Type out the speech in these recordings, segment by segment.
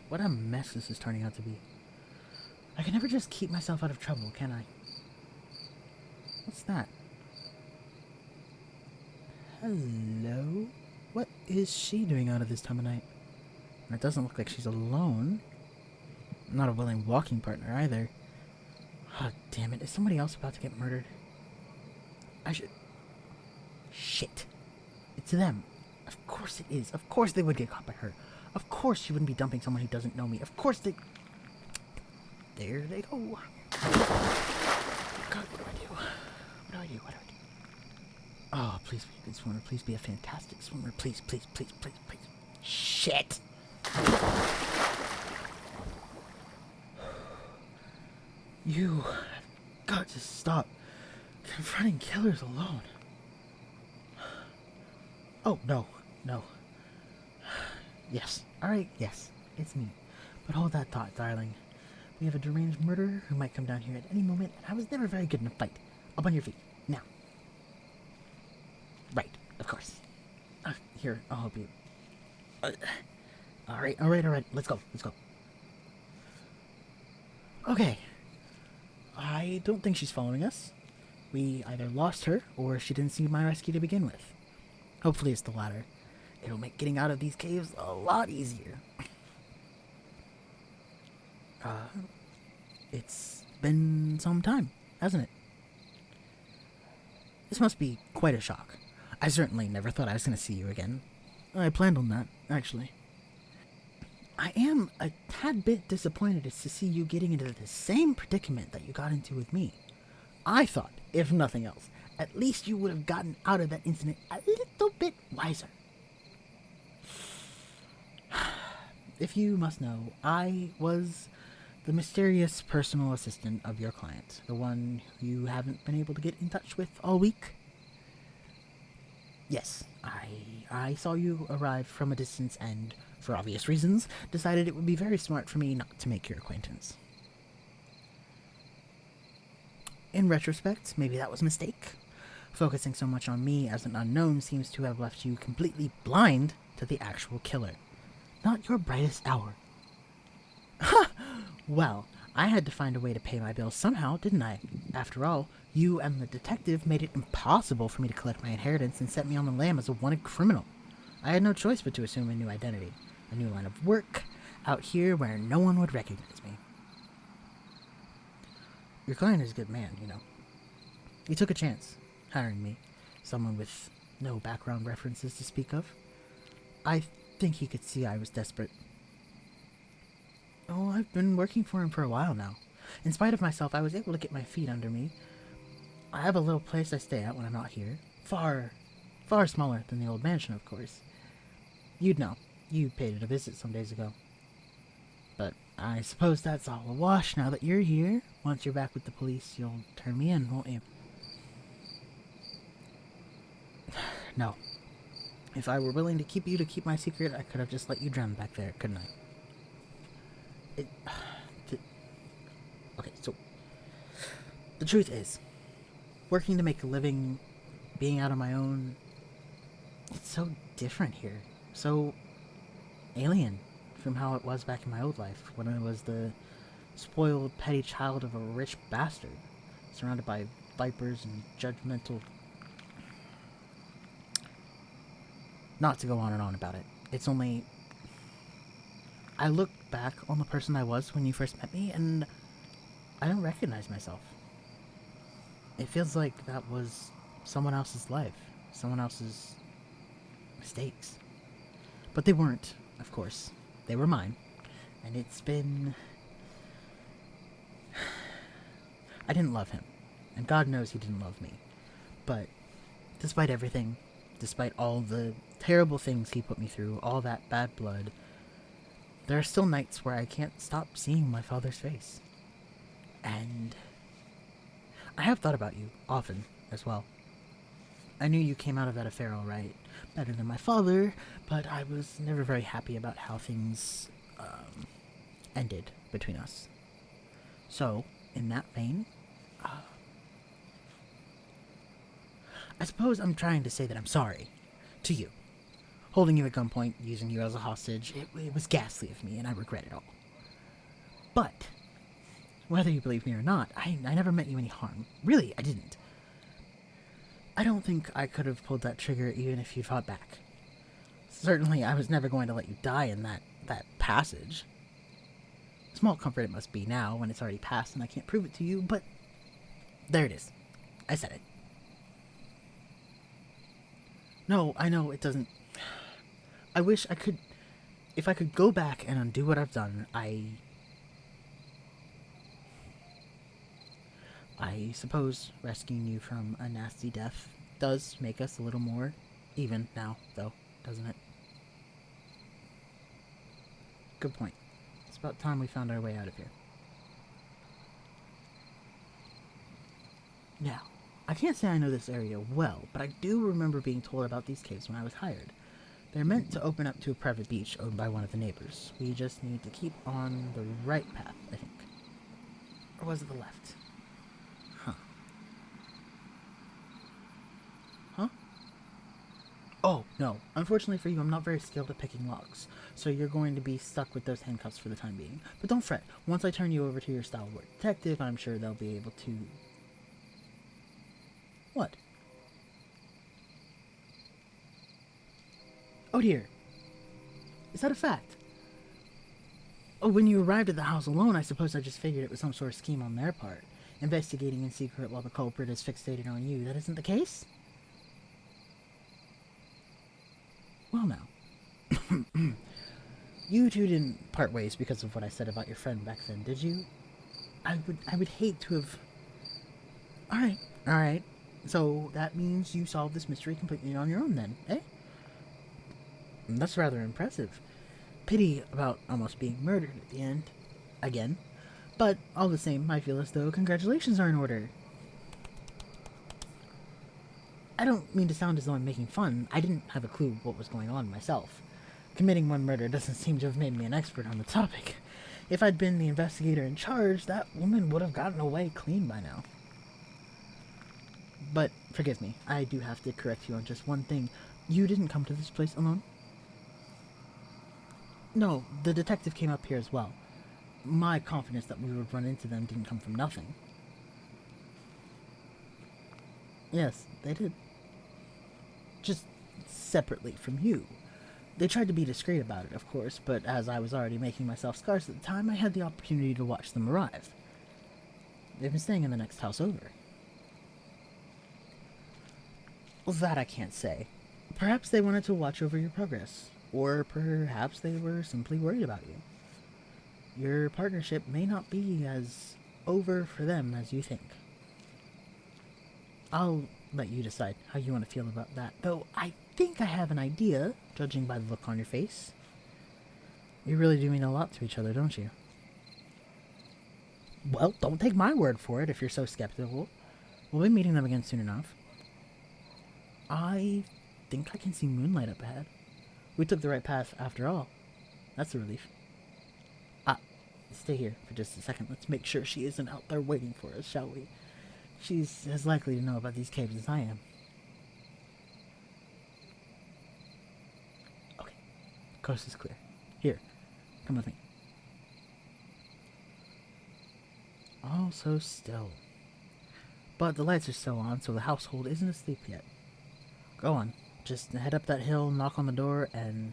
What a mess this is turning out to be. I can never just keep myself out of trouble, can I? What's that? Hello? What is she doing out of this time of night? And it doesn't look like she's alone. Not a willing walking partner either. Oh, damn it. Is somebody else about to get murdered? I should... Shit. It's them. Of course it is. Of course they would get caught by her. Of course she wouldn't be dumping someone who doesn't know me. Of course they... There they go. God, what do I do? What do I do? What do I do? Oh, please be a good swimmer. Please be a fantastic swimmer. Please, please, please, please, please. Shit! You have got to stop confronting killers alone. Oh, no, no. Yes, alright, yes, it's me. But hold that thought, darling. We have a deranged murderer who might come down here at any moment, and I was never very good in a fight. Up on your feet, now. Right, of course. Here, I'll help you. Alright, let's go, let's go. Okay. I don't think she's following us. We either lost her, or she didn't see my rescue to begin with. Hopefully it's the latter. It'll make getting out of these caves a lot easier. It's been some time, hasn't it? This must be quite a shock. I certainly never thought I was going to see you again. I planned on that, actually. I am a tad bit disappointed to see you getting into the same predicament that you got into with me. I thought, if nothing else, at least you would have gotten out of that incident a little bit wiser. If you must know, I was the mysterious personal assistant of your client, the one you haven't been able to get in touch with all week. Yes, I saw you arrive from a distance and, for obvious reasons, decided it would be very smart for me not to make your acquaintance. In retrospect, maybe that was a mistake. Focusing so much on me as an unknown seems to have left you completely blind to the actual killer. Not your brightest hour. Ha! Well, I had to find a way to pay my bills somehow, didn't I? After all, you and the detective made it impossible for me to collect my inheritance and set me on the lam as a wanted criminal. I had no choice but to assume a new identity, a new line of work, out here where no one would recognize me. Your client is a good man, you know. He took a chance, hiring me, someone with no background references to speak of. I think he could see I was desperate. Oh, I've been working for him for a while now. In spite of myself, I was able to get my feet under me. I have a little place I stay at when I'm not here. Far smaller than the old mansion, of course. You'd know. You paid it a visit some days ago. But I suppose that's all a wash now that you're here. Once you're back with the police, you'll turn me in, won't you? No. If I were willing to keep my secret, I could have just let you drown back there, couldn't I? Okay, so the truth is, working to make a living, being out on my own, it's so different here. So alien from how it was back in my old life, when I was the spoiled, petty child of a rich bastard, surrounded by vipers and judgmental... Not to go on and on about it. It's only... I look back on the person I was when you first met me, and I don't recognize myself. It feels like that was someone else's life, someone else's mistakes. But they weren't, of course. They were mine. And it's been... I didn't love him, and God knows he didn't love me. But despite everything, despite all the terrible things he put me through, all that bad blood, there are still nights where I can't stop seeing my father's face. And I have thought about you, often, as well. I knew you came out of that affair all right, better than my father, but I was never very happy about how things, ended between us. So, in that vein, I suppose I'm trying to say that I'm sorry. To you. holding you at gunpoint, using you as a hostage. It was ghastly of me, and I regret it all. But, whether you believe me or not, I never meant you any harm. Really, I didn't. I don't think I could have pulled that trigger even if you fought back. Certainly, I was never going to let you die in that passage. Small comfort it must be now when it's already passed and I can't prove it to you, but there it is. I said it. No, I know it doesn't. I wish I could. If I could go back and undo what I've done, I suppose rescuing you from a nasty death does make us a little more even now, though, doesn't it? Good point. It's about time we found our way out of here. Now, I can't say I know this area well, but I do remember being told about these caves when I was hired. They're meant to open up to a private beach owned by one of the neighbors. We just need to keep on the right path, I think. Or was it the left? Huh. Huh? Oh, no. Unfortunately for you, I'm not very skilled at picking locks, so you're going to be stuck with those handcuffs for the time being. But don't fret. Once I turn you over to your stalwart detective, I'm sure they'll be able to... What? Oh dear. Is that a fact? Oh, when you arrived at the house alone, I suppose I just figured it was some sort of scheme on their part. Investigating in secret while the culprit is fixated on you. That isn't the case? Well now. You two didn't part ways because of what I said about your friend back then, did you? I would hate to have... Alright. So that means you solved this mystery completely on your own then, eh? That's rather impressive. Pity about almost being murdered at the end. Again. But all the same, I feel as though congratulations are in order. I don't mean to sound as though I'm making fun. I didn't have a clue what was going on myself. Committing one murder doesn't seem to have made me an expert on the topic. If I'd been the investigator in charge, that woman would have gotten away clean by now. But, forgive me, I do have to correct you on just one thing. You didn't come to this place alone? No, the detective came up here as well. My confidence that we would run into them didn't come from nothing. Yes, they did. Just separately from you. They tried to be discreet about it, of course, but as I was already making myself scarce at the time, I had the opportunity to watch them arrive. They've been staying in the next house over. Well, that I can't say. Perhaps they wanted to watch over your progress, or perhaps they were simply worried about you. Your partnership may not be as over for them as you think. I'll let you decide how you want to feel about that, though I think I have an idea, judging by the look on your face. You really do mean a lot to each other, don't you? Well, don't take my word for it if you're so skeptical. We'll be meeting them again soon enough. I think I can see moonlight up ahead. We took the right path after all. That's a relief. Stay here for just a second. Let's make sure she isn't out there waiting for us, shall we? She's as likely to know about these caves as I am. Okay. Coast is clear. Here. Come with me. All so still. But the lights are still on, so the household isn't asleep yet. Go on. Just head up that hill, knock on the door, and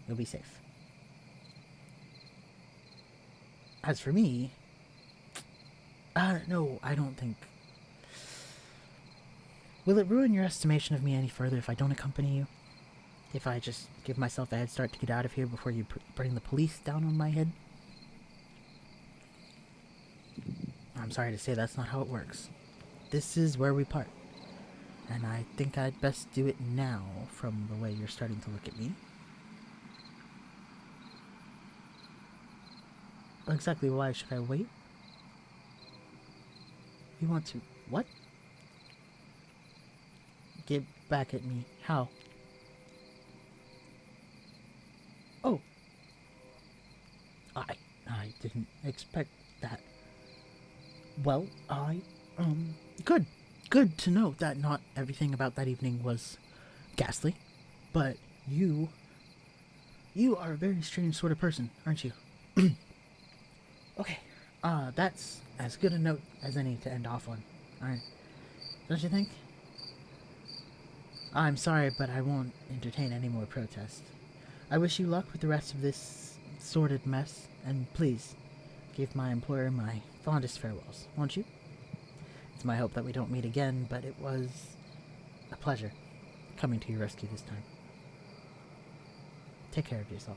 you'll be safe. As for me... no, I don't think... Will it ruin your estimation of me any further if I don't accompany you? If I just give myself a head start to get out of here before you bring the police down on my head? I'm sorry to say that's not how it works. This is where we part. And I think I'd best do it now, from the way you're starting to look at me. Exactly why should I wait? You want to... what? Get back at me. How? Oh. I didn't expect that. Well, good to know that not everything about that evening was ghastly. But You. You are a very strange sort of person, aren't you? Okay. That's as good a note as any to end off on. Alright. Don't you think? I'm sorry, but I won't entertain any more protests. I wish you luck with the rest of this sordid mess, and please, give my employer my fondest farewells, won't you? It's my hope that we don't meet again, but it was a pleasure coming to your rescue this time. Take care of yourself.